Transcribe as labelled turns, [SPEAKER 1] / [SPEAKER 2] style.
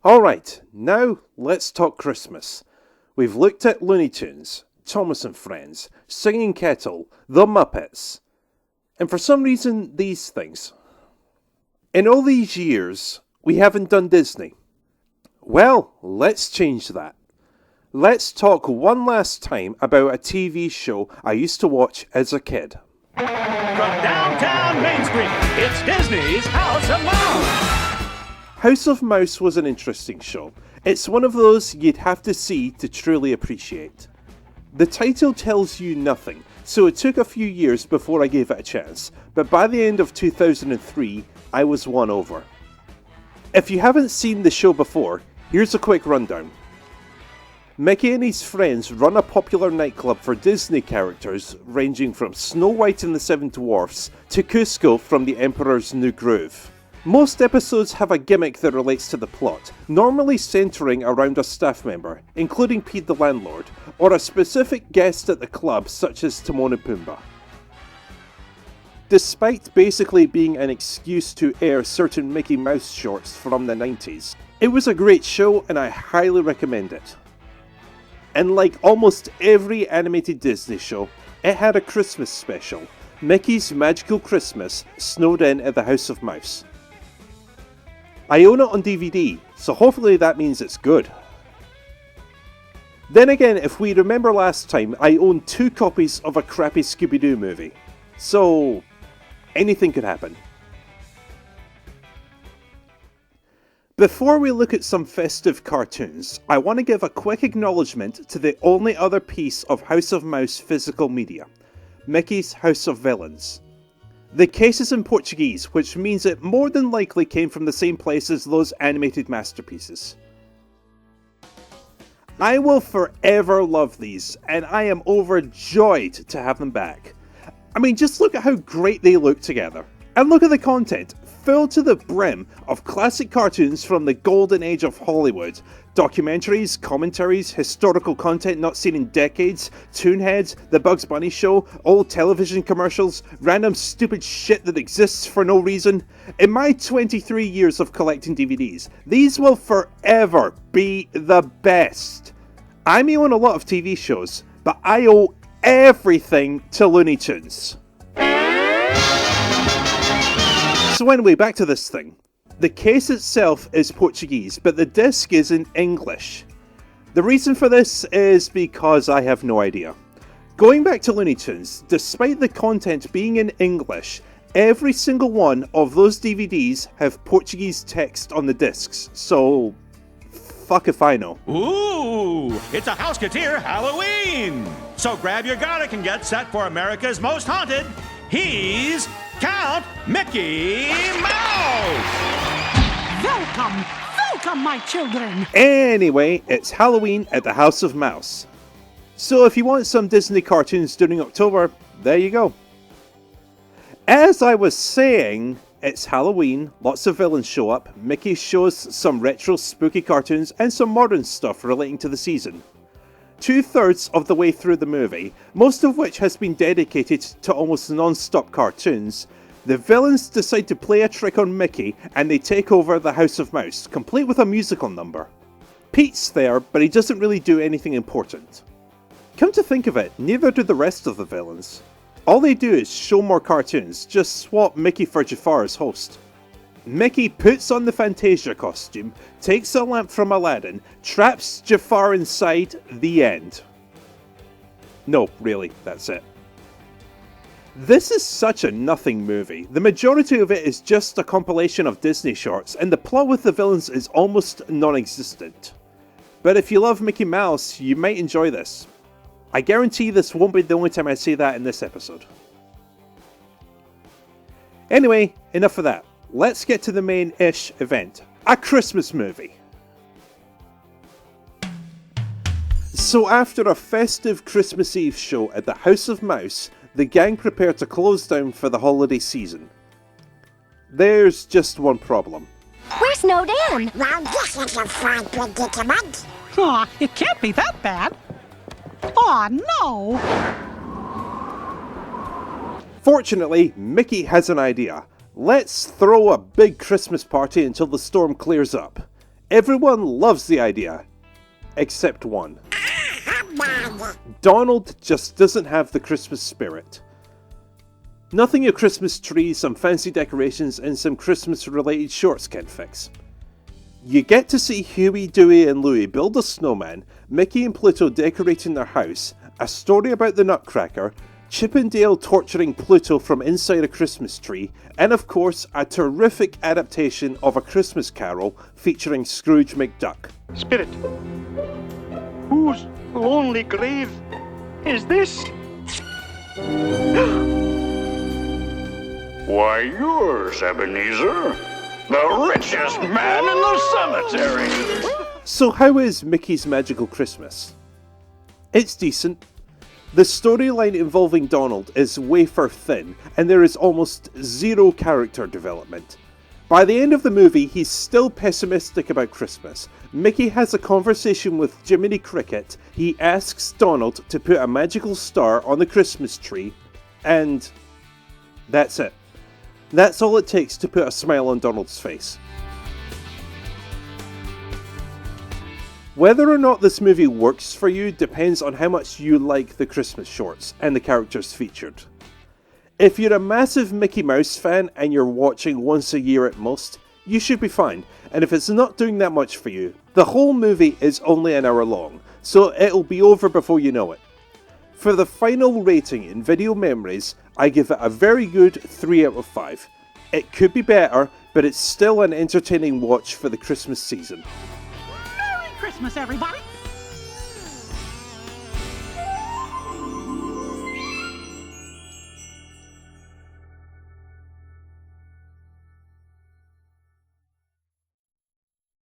[SPEAKER 1] Alright, now let's talk Christmas. We've looked at Looney Tunes, Thomas and Friends, Singing Kettle, The Muppets, and for some reason these things. In all these years, we haven't done Disney. Well, let's change that. Let's talk one last time about a TV show I used to watch as a kid.
[SPEAKER 2] From downtown Main Street, it's Disney's House of Mouse.
[SPEAKER 1] House of Mouse was an interesting show. It's one of those you'd have to see to truly appreciate. The title tells you nothing, so it took a few years before I gave it a chance, but by the end of 2003, I was won over. If you haven't seen the show before, here's a quick rundown. Mickey and his friends run a popular nightclub for Disney characters ranging from Snow White and the Seven Dwarfs to Cusco from the Emperor's New Groove. Most episodes have a gimmick that relates to the plot, normally centering around a staff member, including Pete the Landlord, or a specific guest at the club such as Timon and Pumbaa. Despite basically being an excuse to air certain Mickey Mouse shorts from the 90s, it was a great show and I highly recommend it. And like almost every animated Disney show, it had a Christmas special, Mickey's Magical Christmas, snowed in at the House of Mouse. I own it on DVD, so hopefully that means it's good. Then again, if we remember last time, I owned 2 copies of a crappy Scooby-Doo movie, so anything could happen. Before we look at some festive cartoons, I want to give a quick acknowledgement to the only other piece of House of Mouse physical media, Mickey's House of Villains. The case is in Portuguese, which means it more than likely came from the same place as those animated masterpieces. I will forever love these, and I am overjoyed to have them back. I mean, just look at how great they look together. And look at the content, filled to the brim of classic cartoons from the golden age of Hollywood. Documentaries, commentaries, historical content not seen in decades, Toonheads, The Bugs Bunny Show, old television commercials, random stupid shit that exists for no reason. In my 23 years of collecting DVDs, these will forever be the best. I may own a lot of TV shows, but I owe everything to Looney Tunes. So anyway, back to this thing. The case itself is Portuguese, but the disc is in English. The reason for this is because I have no idea. Going back to Looney Tunes, despite the content being in English, every single one of those DVDs have Portuguese text on the discs, so fuck if I know.
[SPEAKER 2] Ooh, it's a Houseketeer Halloween! So grab your garlic and get set for America's Most Haunted. He's Count Mickey Mouse!
[SPEAKER 3] Welcome, my children!
[SPEAKER 1] Anyway, it's Halloween at the House of Mouse. So if you want some Disney cartoons during October, there you go. As I was saying, it's Halloween, lots of villains show up, Mickey shows some retro spooky cartoons and some modern stuff relating to the season. 2/3 of the way through the movie, most of which has been dedicated to almost non-stop cartoons, the villains decide to play a trick on Mickey and they take over the House of Mouse, complete with a musical number. Pete's there, but he doesn't really do anything important. Come to think of it, neither do the rest of the villains. All they do is show more cartoons, just swap Mickey for Jafar as host. Mickey puts on the Fantasia costume, takes a lamp from Aladdin, traps Jafar inside, the end. No, really, that's it. This is such a nothing movie. The majority of it is just a compilation of Disney shorts, and the plot with the villains is almost non-existent. But if you love Mickey Mouse, you might enjoy this. I guarantee this won't be the only time I say that in this episode. Anyway, enough of that. Let's get to the main-ish event. A Christmas movie. So after a festive Christmas Eve show at the House of Mouse, the gang prepare to close down for the holiday season. There's just one problem.
[SPEAKER 4] We're snowed in.
[SPEAKER 5] Well, this is a fine predicament.
[SPEAKER 3] Aw, it can't be that bad. Aw, no!
[SPEAKER 1] Fortunately, Mickey has an idea. Let's throw a big Christmas party until the storm clears up. Everyone loves the idea, except one.
[SPEAKER 5] Humbug.
[SPEAKER 1] Donald just doesn't have the Christmas spirit. Nothing a Christmas tree, some fancy decorations, and some Christmas-related shorts can fix. You get to see Huey, Dewey, and Louie build a snowman, Mickey and Pluto decorating their house, a story about the Nutcracker, Chip and Dale torturing Pluto from inside a Christmas tree, and of course, a terrific adaptation of A Christmas Carol featuring Scrooge McDuck.
[SPEAKER 6] Spirit, whose lonely grave is this? Why, yours, Ebenezer. The richest man in the cemetery.
[SPEAKER 1] So how is Mickey's Magical Christmas? It's decent. The storyline involving Donald is wafer thin, and there is almost zero character development. By the end of the movie, he's still pessimistic about Christmas. Mickey has a conversation with Jiminy Cricket, he asks Donald to put a magical star on the Christmas tree, and that's it. That's all it takes to put a smile on Donald's face. Whether or not this movie works for you depends on how much you like the Christmas shorts and the characters featured. If you're a massive Mickey Mouse fan and you're watching once a year at most, you should be fine, and if it's not doing that much for you, the whole movie is only an hour long, so it'll be over before you know it. For the final rating in Video Memories, I give it a very good 3 out of 5. It could be better, but it's still an entertaining watch for the Christmas season.
[SPEAKER 3] Merry Christmas, everybody!